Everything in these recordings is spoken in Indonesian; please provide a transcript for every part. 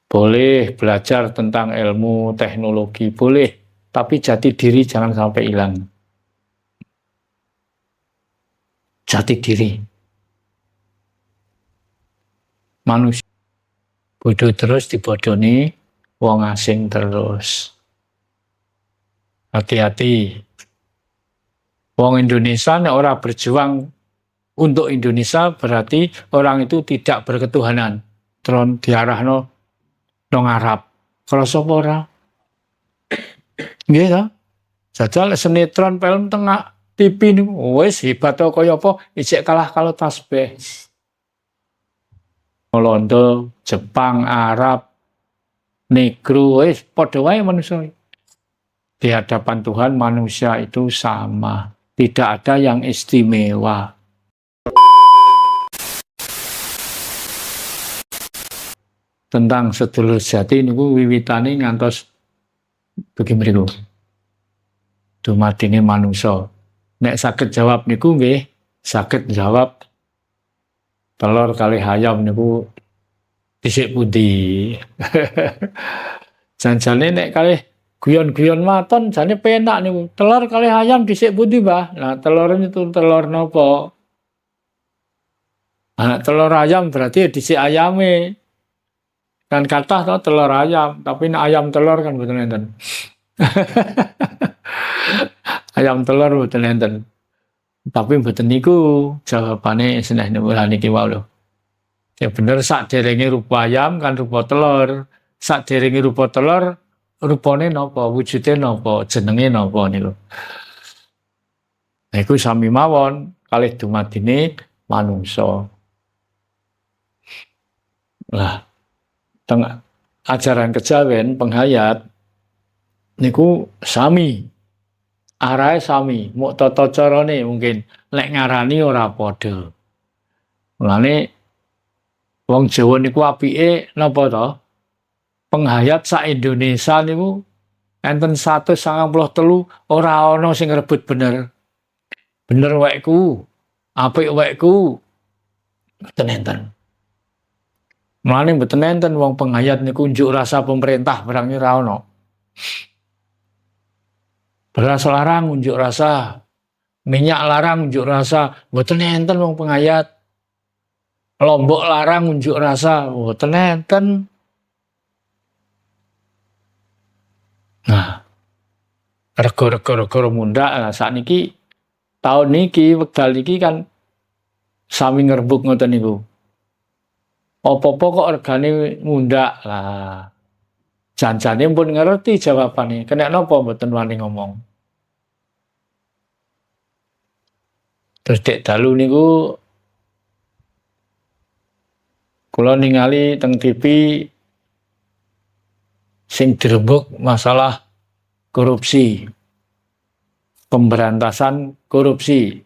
Boleh belajar tentang ilmu teknologi, boleh. Tapi jati diri jangan sampai hilang. Jati diri. Manusia bodoh terus dibodoni, wong asing terus. Hati-hati. Wong Indonesia nek ora berjuang untuk Indonesia berarti orang itu tidak berketuhanan. Tron diarahno nang Arab. Kalau sapa ora? Nggih ta? Jajal sinetron film tengah TV niku wis hebat kaya apa isik kalah kalau tasbih. Londo, Jepang, Arab, Negro, wis padha wae manusia. Di hadapan Tuhan manusia itu sama, tidak ada yang istimewa. Tentang sedulur jati niku wiwitane ngantos dugi mriku. Dumadine manusa. Nek saged jawab niku nggih, saged jawab telur kali ayam niku dhisik pundi. Janjane nek kalih guyon-guyon maton jane penak niku. Telur kali ayam dhisik pundi, Mbah? Nah, telur itu telur napa? Nah, telur ayam berarti dhisik ayame. Kan kathah to telur ayam, tapi nek ayam telur kan mboten enten. Ayam telur mboten enten. Tapi mboten niku jawabane seneh niku niki wae lho. Ya bener sakderenge rupa ayam kan rupa telur. Sakderenge rupa telur rupane napa, wujude napa, jenenge napa niku. Nah iku sami mawon kalih dumadine manungsa. Lah teng ajaran kejawen penghayat niku sami. Arahe sami, muk tata carane mungkin lek ngarani ora padha. Mulane wong Jawa niku apike napa to? Penghayat sak Indonesia niku enten 193 ora ana sing rebut bener. Bener wekku, apik wekku. Mboten enten. Mulane mboten enten wong penghayat niku unjuk rasa pemerintah barang ora ana. Beras larang unjuk rasa, minyak larang unjuk rasa, mboten enten wong penghayat. Lombok larang unjuk rasa, mboten enten. Nah, rego-rego mundhak nah sakniki taun niki wekdal niki kan sami ngerbuk ngoten niku. Apa-apa kok regane mundhak lah. Janjane pun ngerti jawabane, kena napa mboten wani ngomong. Terus dek dalu niku kula ningali teng TV sing dirembuk masalah korupsi. Pemberantasan korupsi.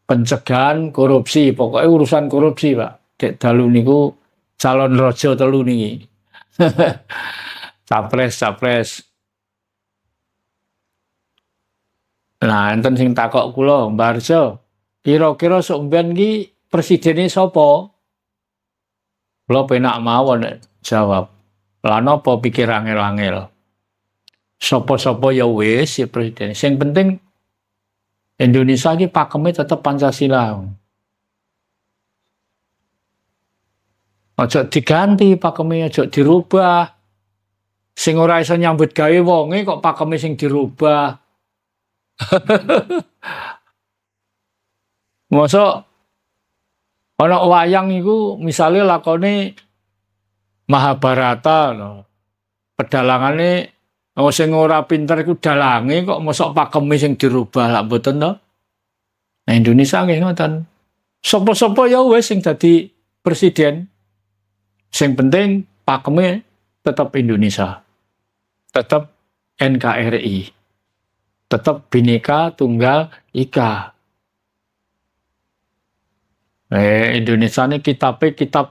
Pencegahan korupsi, pokoknya urusan korupsi, Pak. Dek dalu niku calon raja telu niki. Capres. Nah, enten sing takok kula, Mbah Arjo, kira-kira sok mben iki presidene sapa? Kula penak mawon jawab. Lah napa pikir angel-angel? Sapa-sapa ya wis ya presiden. Sing penting Indonesia iki pakeme tetep Pancasila. Aja diganti pakeme, aja dirubah. Sing ora iso nyambut gawe wonge kok pakeme sing dirubah. Mosok ana wayang iku misale lakone Mahabharata no. Pedalangane sing ora pinter iku dalange kok mosok pakeme sing dirubah lak mboten to. Nah Indonesia nggih ngoten. Sopo-sopo ya wis sing dadi presiden. Sing penting pakeme tetap Indonesia. Tetap NKRI. Tetap Bhinneka Tunggal Ika. Indonesia ini kitab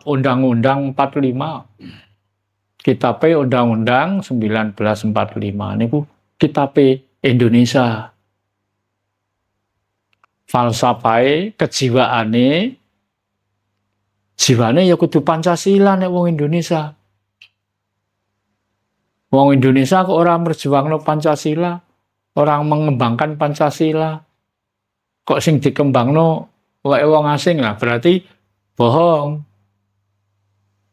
Undang-Undang 45. Kitab Undang-Undang 1945 niku kitab Indonesia. Falsafahe, kejiwaane jiwane ya kudu Pancasila nek wong Indonesia. Wong Indonesia kok ora merjuangno Pancasila, orang mengembangkan Pancasila. Kok sing dikembangno wae wong asing lah, berarti bohong.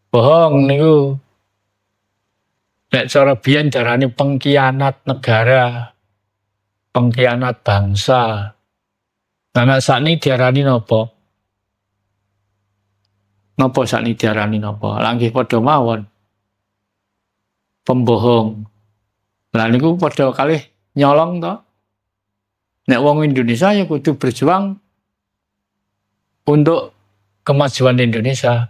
Bohong niku. Nek cara biyen darane pengkhianat negara, pengkhianat bangsa. Nah, nek sakniki diarani napa? Napa sakniki diarani napa? Lah nggih padha mawon. Pembohong. Lah niku padha kalih nyolong to. Nek wong Indonesia ya kudu berjuang untuk kemajuan Indonesia.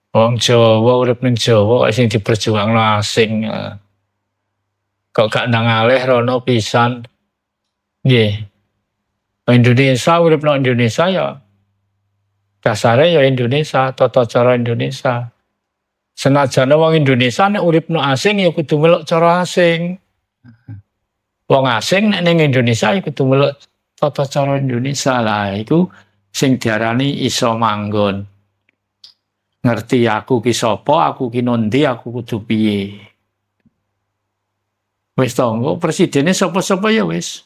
Wong Jawa urip ning Jawa sing diperjuangno asing. Kok gak nang alih rono pisan. Nggih. Indonesia urip nang Indonesia ya dasare ya Indonesia, tata cara Indonesia. Senajan wong Indonesia nek urip nang asing ya kudu melok cara asing. Wong asing nek ning Indonesia ya kudu melok tata cara Indonesia lah, iku sing diarani iso manggon. Ngerti aku ki sapa, aku ki nondi, aku kudu piye. Wis to, kok presidene sapa-sapa ya wis.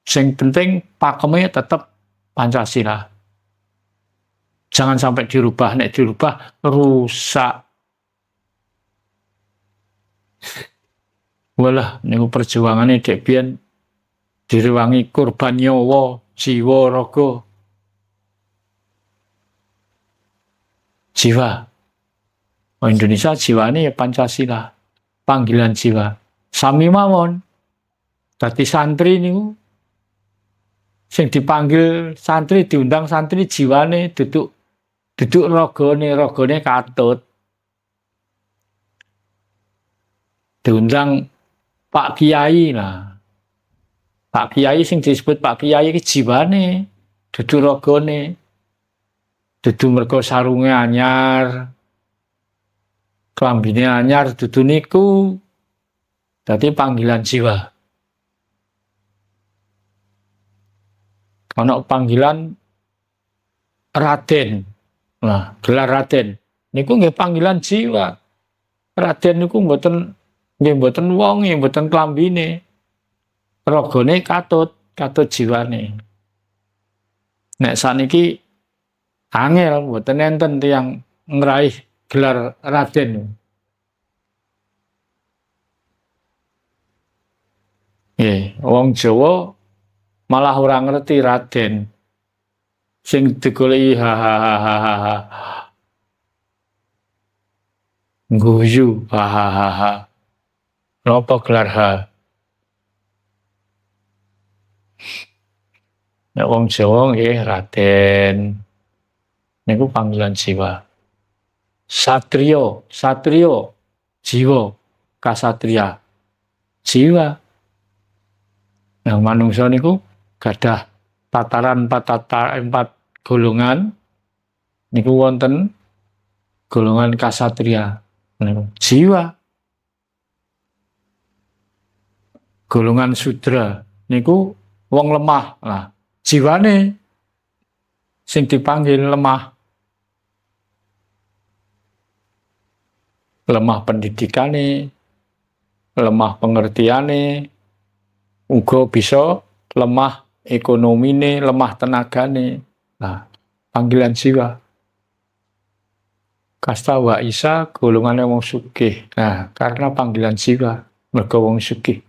Sing penting pakeme tetep Pancasila. Jangan sampai dirubah, nek dirubah rusak. Walah niku perjuangane dek biyen direwangi korban nyawa, jiwa, raga. Jiwa. Oh, Indonesia jiwane ya Pancasila. Panggilan jiwa. Sami mawon. Dadi santri niku sing dipanggil santri, diundang santri jiwane duduk ragane katut. Diundang Pak Kiai lah. Pak Kiai sing disebut Pak Kiai iki jiwane, dudu ragane. Dudu mergo sarunge anyar, klambine anyar, dudu niku. Dadi panggilan jiwa. Ana panggilan Raden. Nah, gelar Raden niku nggih panggilan jiwa. Raden niku mboten wong, mboten klambine. Ragane katut jiwane. Nek sakniki angel mboten enten tiyang ngraih gelar Raden. Wong Jawa malah ora ngerti Raden. Sing digoleki guyu napa gelar ha. Nek wong Jawa nggih Raden. Niku panggilan jiwa. Satrio, jiwa, kasatria, jiwa. Nah, manungsa niku gadah tataran 4 golongan. Niku wonten golongan kasatria, niku jiwa. Golongan sudra niku wong lemah. Nah, jiwane sing dipanggil lemah. Lemah pendidikane, lemah pengertiane, uga bisa lemah ekonomine, lemah tenagane. Nah, panggilan jiwa. Kasta wa isa golongane wong sugih. Nah, karena panggilan jiwa mergo wong sugih.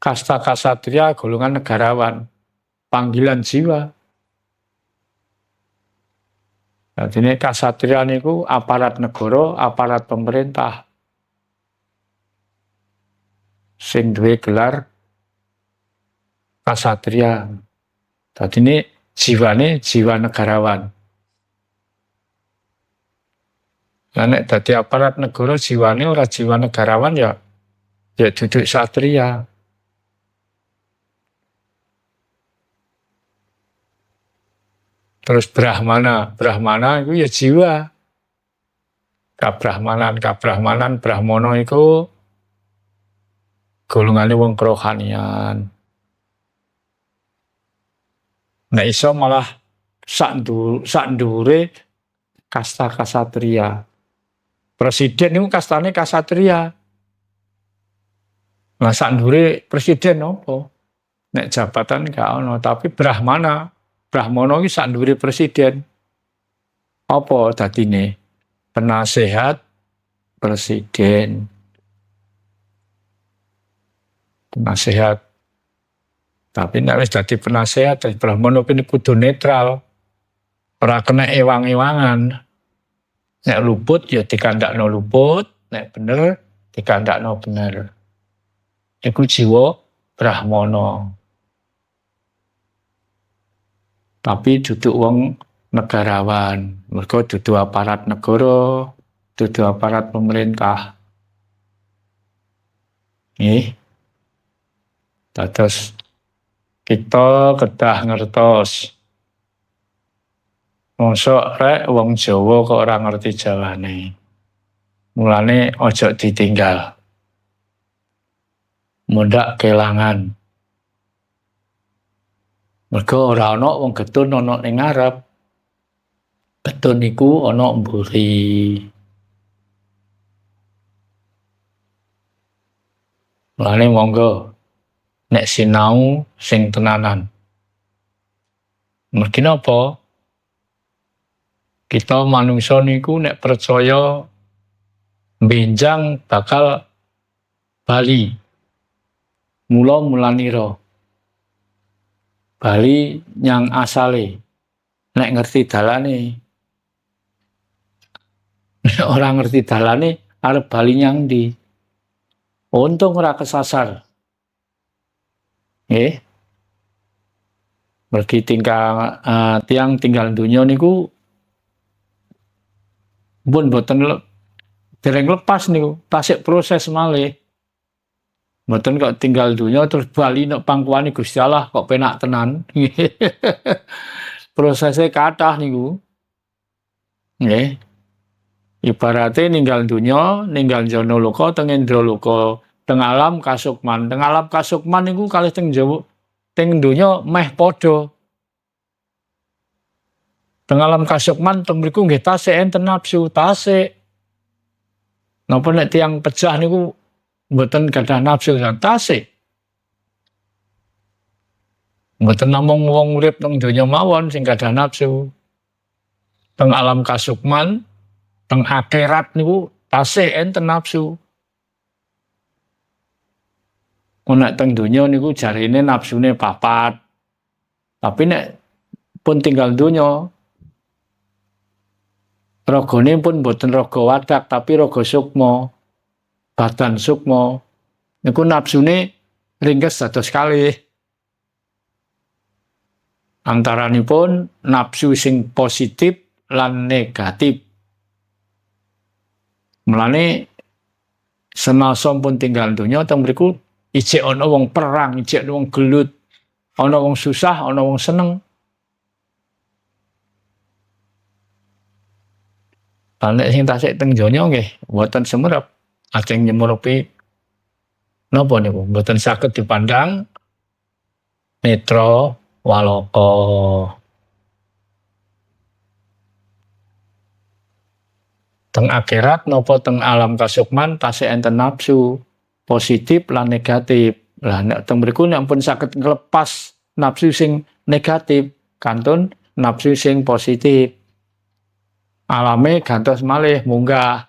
Kasta kasatria golongan negarawan. Panggilan jiwa. Jadi ini kasatria niku aparat negara, aparat pemerintah. Sing duwe gelar kasatria. Jadi ini jiwane jiwa negarawan. Lah nek dadi aparat negara jiwane ora jiwa negarawan ya duduk satria. Terus Brahmana itu ya jiwa. Kabrahmanan, Brahmana itu golongane wong kerohanian. Nek iso malah sak ndhuwure kasta kasatria. Presiden niku kastane kasatria. Lah sak ndhuwure presiden apa? Nek jabatan gak ono, tapi Brahmana. Brahmana iki sak ndhuwure presiden. Apa dadine? Penasehat presiden. Penasehat. Tapi nek wis dadi penasehat, dadi Brahmana kudu netral. Ora kena ewang-ewangan. Nek luput ya dikandakno luput, nek bener dikandakno bener. Iku jiwa Brahmana. Tapi duduk wong negarawan, mergo dudu aparat negara, dudu aparat pemerintah. Nggih. Dados kita kedah ngertos. Mosok rek wong Jawa kok ora ngerti Jawane. Mulane aja ditinggal. Mundak kelangan. Mergo ora ana wong getun ana ning ngarep. Getun iku ana mburi. Mulane monggo nek sinau sing tenanan. Mergi napa? Kita manungsa niku nek percaya benjang bakal bali. Mula-mulanira. Bali nyang asale. Nek ngerti dalane. Nek ora ngerti dalane arep bali nyang ndi? Untung ora kesasar. Nggih. Mergi tiang tinggal donya niku pun boten dereng lepas niku, tasik proses malih. Mboten kok tinggal dunia terus bali nek pangkuane Gusti Allah kok penak tenan. Prosesnya kathah niku. Nggih. Ibarate ninggal dunia, ninggal jana loka, teng indra loka, teng alam kasukman. Teng alam kasukman niku kalih teng Jawa, teng dunia meh padha. Teng alam kasukman teng mriku nggih tasik enten nafsu, tasik. Napa nek tiyang pejah niku mboten gadah nafsu tasik. Mboten namung wong urip teng donya mawon sing gadah nafsu. Teng alam kasukman, teng akhirat niku tasik enten nafsu. Nek teng donya niku jarine nafsune papat. Tapi nek pun tinggal donya ragane pun mboten raga wadak tapi raga sukma. Badan sukma niku nafsune ringkes dados kalih. Antaranipun nafsu sing positif lan negatif. Mulane semasa pun tinggal donya teng mriku ijek ana wong perang, ijek ana wong gelut, ana wong susah, ana wong seneng. Lan nek sing tasik teng donya nggih mboten semerep. Ajeng nyemurupi napa niku mboten saged dipandang netra walaka. Teng akhirat napa teng alam kasukman tasih enten nafsu positif lan negatif. Lah nek teng mriku nek pun saged nglepas nafsu sing negatif kantun nafsu sing positif. Alame gantos malih munggah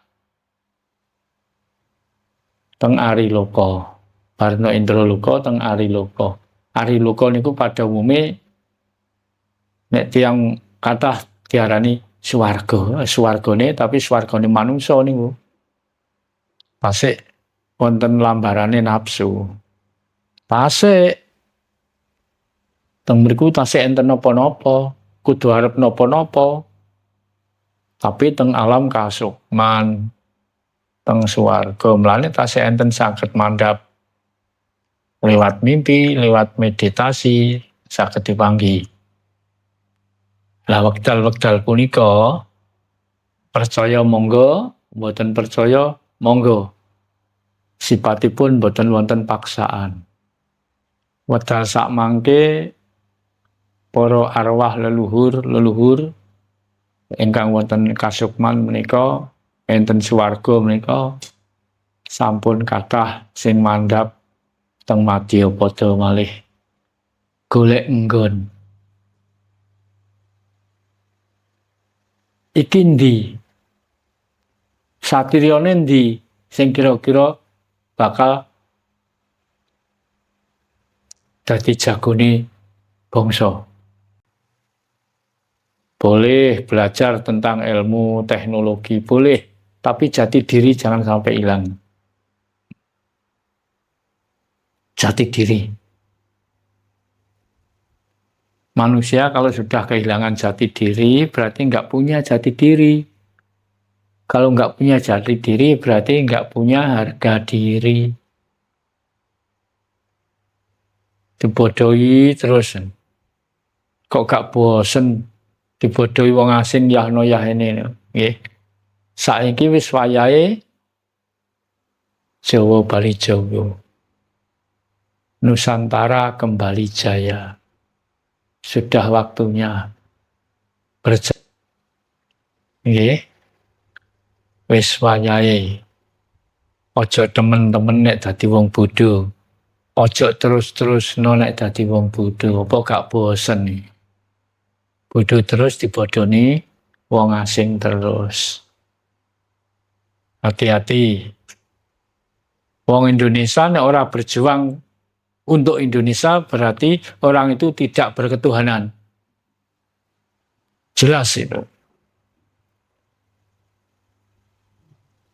teng ari loka. Barno indra loka teng ari loka. Ari loka niku pada umume nek tiyang kathah diarani swarga, swargane tapi swargane manungsa niku. Tasik wonten lambarane nafsu. Tasik teng mriku tasik enten napa-napa, kudu arep napa-napa. Tapi teng alam kasukman, teng swarga mlane tasih enten saged mandhap lewat mimpi, lewat meditasi saged dipanggi. Lah wekdal-wekdal punika percaya monggo, mboten percaya monggo. Sipatipun mboten wonten paksaan. Wekdal sak mangke para arwah leluhur ingkang wonten kasukman menika enten swarga menika sampun kathah sing mandhap teng madya pada malih golek nggon. Iki ndi? Satriane ndi sing kira-kira bakal dadi jagone bangsa? Boleh belajar tentang ilmu teknologi, boleh, tapi jati diri jangan sampai hilang. Jati diri. Manusia kalau sudah kehilangan jati diri, berarti nggak punya jati diri. Kalau nggak punya jati diri, berarti nggak punya harga diri. Dibodohi terus. Kok gak bosen dibodohi wong asing yahno yahene. Nggih. Saiki wis wayahe Jawa Bali Jawa. Nusantara kembali jaya. Sudah waktunya berjaya. Nggih. Wis wayahe. Ojo temen-temen nek dadi wong bodho. Ojo terus-terus nek dadi wong bodho. Apa gak bosen nih? Bodho terus dibodoni wong asing terus. Hati-hati. Wong Indonesia nek ora berjuang untuk Indonesia berarti orang itu tidak berketuhanan. Jelas itu.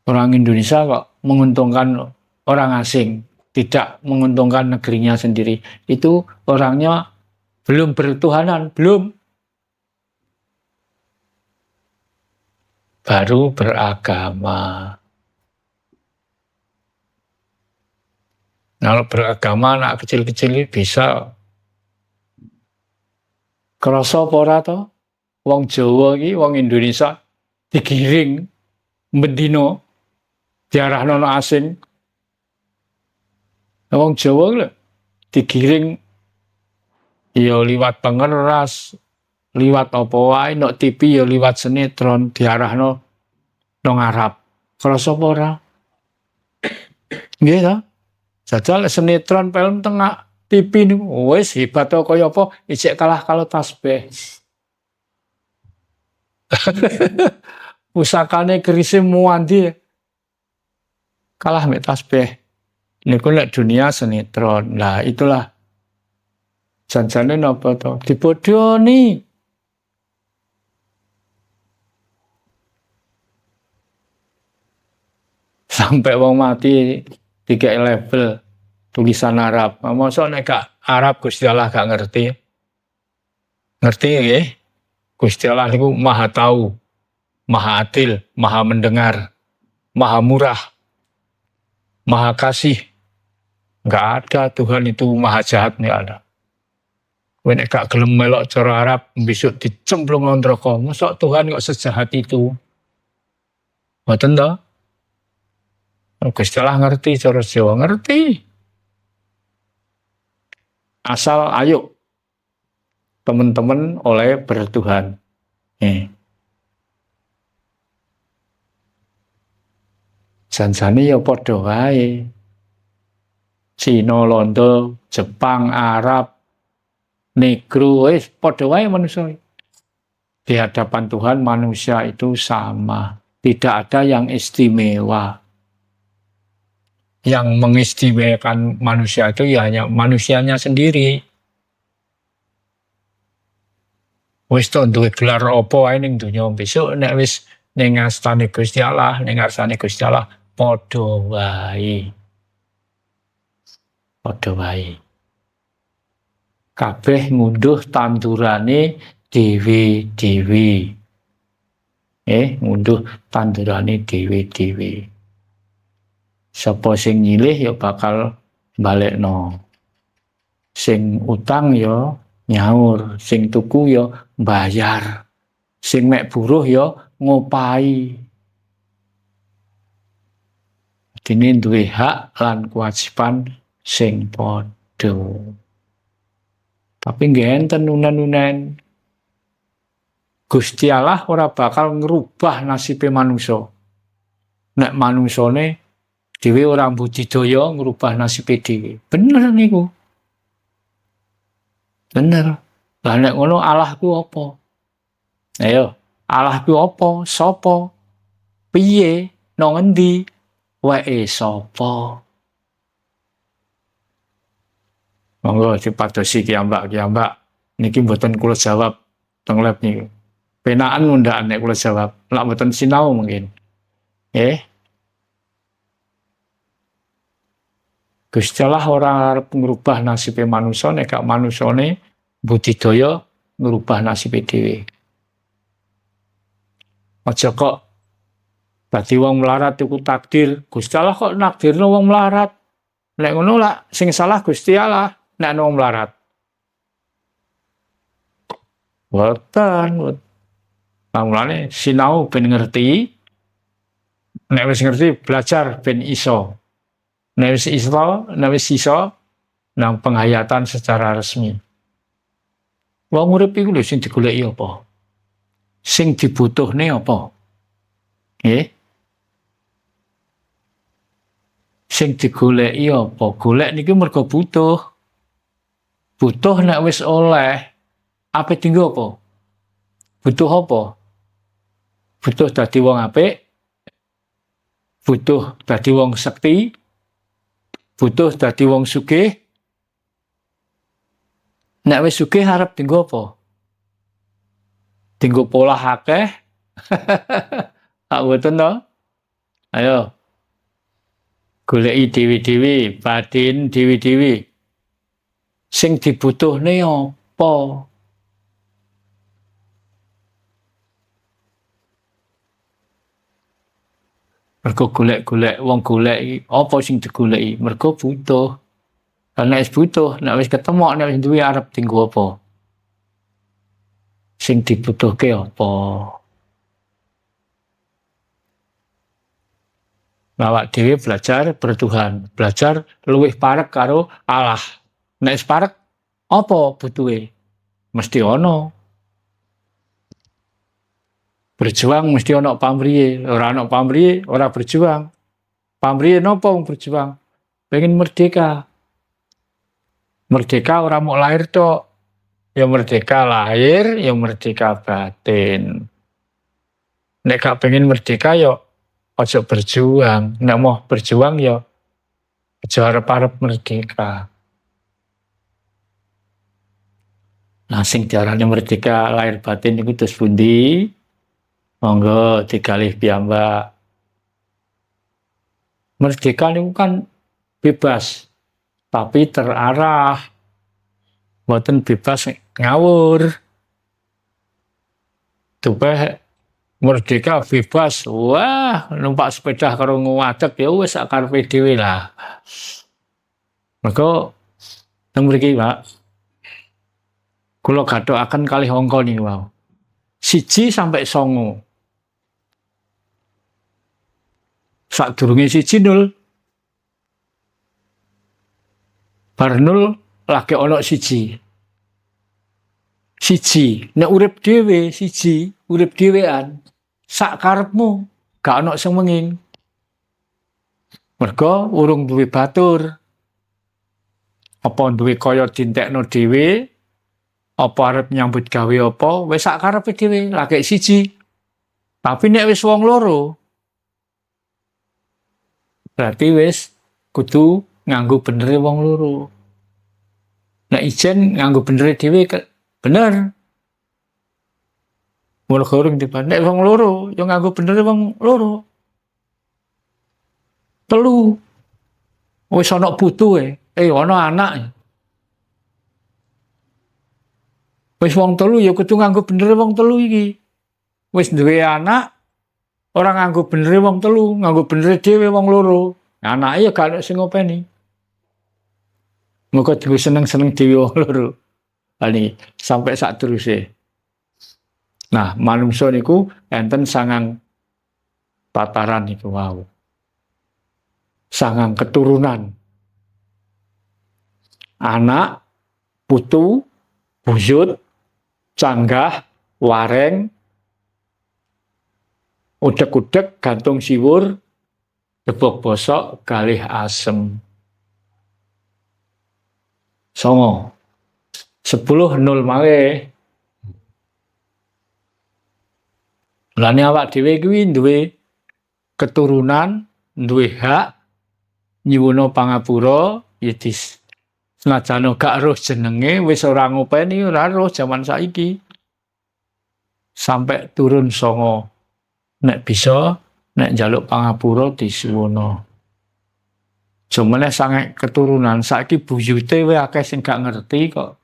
Orang Indonesia kok menguntungkan orang asing, tidak menguntungkan negerinya sendiri. Itu orangnya belum berketuhanan, belum. Baru beragama. Kalau beragama anak kecil-kecil bisa krasa apa ora to? Wong Jawa iki, wong Indonesia digiring bendino diarahno asing. Wong Jawa lho digiring ya liwat pengeras, liwat apa wae, nok TV ya liwat sinetron diarahno nang Arab. Krasa apa ora? Nggih ta? Jajal sinetron film tengah TV niku wis hebat kaya apa ijek kalah kalau tasbih. Pusakane kerise muandi kalah mek tasbih. Niku lek dunia sinetron. Lah itulah janjane napa to? Dibodoni. Sampai wong mati 3 level tulisan Arab. Mosok nek gak Arab Gusti Allah gak ngerti. Ngerti nggih? Gusti Allah niku Maha tahu, Maha adil, Maha mendengar, Maha murah, Maha kasih. Enggak ada Tuhan itu Maha jahat, enggak ada. Kowe nek gak gelem melok cara Arab besok dicemplung nang neraka. Mosok Tuhan kok sejahat itu? Mboten to? Gusti Allah ngerti, cara Jawa ngerti. Asal ayo teman-teman oleh bertuhan. Janjane ya padha wae. Cina, Londo, Jepang, Arab, Negro, wis padha wae manusia. Di hadapan Tuhan manusia itu sama. Tidak ada yang istimewa. Yang mengistimewakan manusia itu ya hanya manusianya sendiri. Wis to duwe gelar apa wae ning donya besok nek wis ning ngastane Gusti Allah, ning ngarsane Gusti Allah padha wae. Padha wae. Kabeh ngunduh tandurane dhewe-dhewe. Ngunduh tandurane dhewe-dhewe. Sapa sing nyilih ya bakal balekno. Sing utang ya nyaur, sing tuku ya bayar. Sing mek buruh ya ngopahi. Dene duwe hak lan kewajiban sing padha. Tapi nggih enten unen-unen. Gusti Allah ora bakal ngerubah nasibe manungsa. Nek manungsane dhewe ora budidaya ngerubah nasibe dhewe. Bener niku. Bener. Lah nek ngono Allah ku apa? Ayo, Allah ku apa? Sapa? Piye? Nang endi? Wae sapa? Monggo dipadosi kiambak-kiambak. Niki mboten kula jawab teng lab niku. Penaan ngundakan nek kula jawab. Lak mboten sinau mungkin. Gusti Allah ora arep ngrubah nasibe manusa nek gak manusane budidaya ngrubah nasibe dhewe. Aja kok dadi wong melarat iku takdir. Gusti Allah kok nakdirno wong melarat. Nek ngono lak sing salah Gusti Allah nek ana wong melarat. Boten. Mulane sinau ben ngerti. Nek wis ngerti belajar ben iso. Nek wis iso nang penghayatan secara resmi. Wong urip iku lho sing digoleki apa? Sing dibutuhne apa? Nggih. Sing digoleki apa? Golek niki mergo butuh. Butuh nek wis oleh, ape tinggo apa? Butuh apa? Butuh dadi wong apik. Butuh dadi wong sekti. Butuh dadi wong sugih. Nek wis sugih arep tinggo apa? Tinggo pola akeh. Tak boten to? Ayo. Goleki dhewe-dhewe, batin dhewe-dhewe. Sing dibutuhne apa? Mergo golek-golek wong goleki apa sing digoleki? Mergo butuh. Karena wis butuh, nek wis ketemu nek wis duwe arep dienggo apa? Sing dibutuhke apa? Awak dhewe belajar bertuhan, belajar luwih parek karo Allah. Nek wis parek apa butuhe? Mesti ana. Berjuang mesti ana pamriye, ora ana pamriye ora berjuang. Pamriye napa wong berjuang? Pengen merdeka. Merdeka ora mau lahir tok. Ya merdeka lahir, ya merdeka batin. Nek gak pengen merdeka ya aja berjuang. Nek mau berjuang ya aja arep-arep merdeka. Nah sing diarani merdeka lahir batin iku terus pundi? Monggo digalih piyambak. Merdeka niku kan bebas, tapi terarah. Mboten bebas ngawur. Tupeh merdeka bebas. Wah, numpak sepeda karo ngadeg ya wis sak karepe dhewe lah. Mergo teng mriki, Pak. Kula gathukaken kalih angka niku wau. 1 sampai 9. Sadurunge 1 0. Bar 0 lagi ana 1. 1. Nek urip dhewe 1, urip dhewean. Sak karepmu, gak ana sing menging. Mergo urung duwe batur. Apa duwe kaya dintekno dhewe? Apa arep nyambut gawe apa? Wis sak karepe dhewe, lagi 1. Tapi nek wis wong loro, berarti wis kudu nganggo benere wong loro. Nek ijen nganggo benere dhewe bener. Mula goreng tiba nek wong loro ya nganggo benere wong loro. 3. Wis ana putuhe, ana anak. Wis wong 3 ya kudu nganggo benere wong 3 iki. Wis duwe anak ora nganggo benere wong 3, nganggo benere dhewe wong loro. Anake ya gak ono sing ngopeni. Muga dhewe seneng-seneng dhewe wong loro. Ani sampai sak teruse. Nah, manungsa niku enten 9 tataran niku wau. 9 keturunan. Anak, putu, buyut, canggah, wareng, udek-udek, gantung siwur, debok bosok, galih asem. 9. 10 0 malih. Lane awak dhewe kuwi duwe keturunan, duwe hak nyuwuna pangapura, ya senajan gak roh jenenge wis ora ngopeni, ora roh jaman saiki. Sampai turun 9. Nek bisa, nek njaluk pangapura disuwuna. Jumene sange keturunan saiki buyute wae akeh sing gak ngerti kok.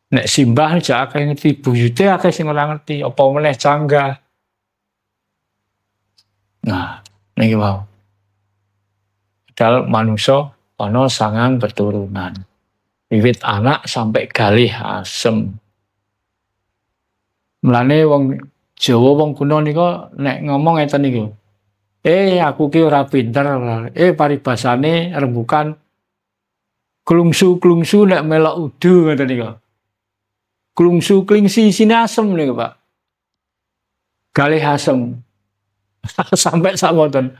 Nek simbah jak akeh ngerti, buyute akeh sing ora ngerti, apa meneh canggah. Nah, niki wae. Padahal manusa ana 9 keturunan. Wiwit anak sampai galih asem. Mulane wong Jawa wong kuno nika nek ngomong ngeten niku. Aku ki ora pinter. Paribasane rembukan klungsu-klungsu nek melok udu ngoten niku. Klungsu klingsi sine asem niku, Pak. Galih asem. Sampai samonten.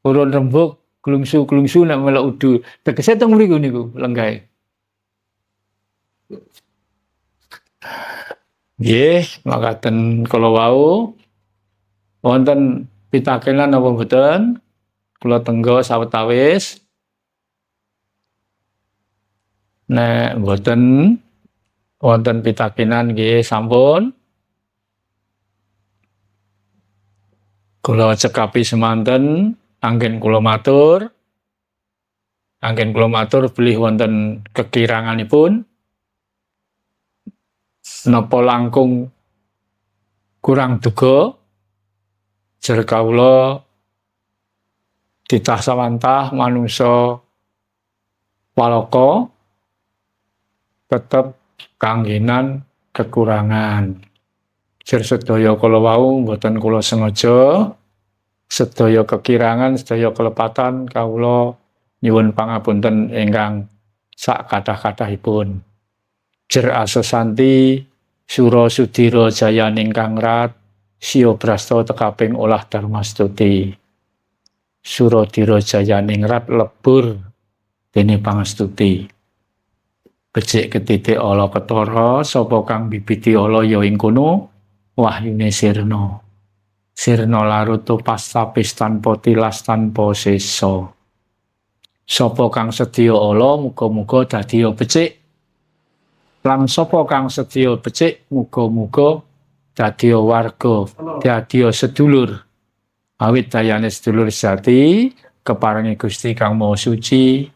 Urun rembug klungsu-klungsu nek melok udu. Tegese teng mriku niku lenggahe. Nggih, makaten kala wau. Wonten pitakenan apa mboten? Kula tenggo sawetawis. Nek mboten wonten pitakenan nggih sampun. Kula cekapi semanten anggen kula matur. Anggen kula matur bilih wonten kekiranganipun. Napa langkung kurang duga jer kawula titah sawantah manungsa walaka tetep kanggenan kekurangan. Jer sedaya kala wau mboten kula sengaja, sedaya kekirangan, sedaya kelepatan kawula nyuwun pangapunten ingkang sak kathah-kathahipun. Jer asesanti Sura Sudira Jayaning Kangrat Siya Brasta tekaping olah Darmastuti. Sura Dira Jayaning Rat lebur dene pangestuti. Becik ketitik ala ketara sapa kang bibiti ala ya ing kono wahyune sirna. Sirna larut pas tapis tanpa tilas tanpa sesa. Sapa kang sedya ala muga-muga dadi becik. Lan sapa kang sedya becik muga-muga dadi warga, dadi sedulur. Awit dayane sedulur sejati keparengi Gusti Kang Maha Suci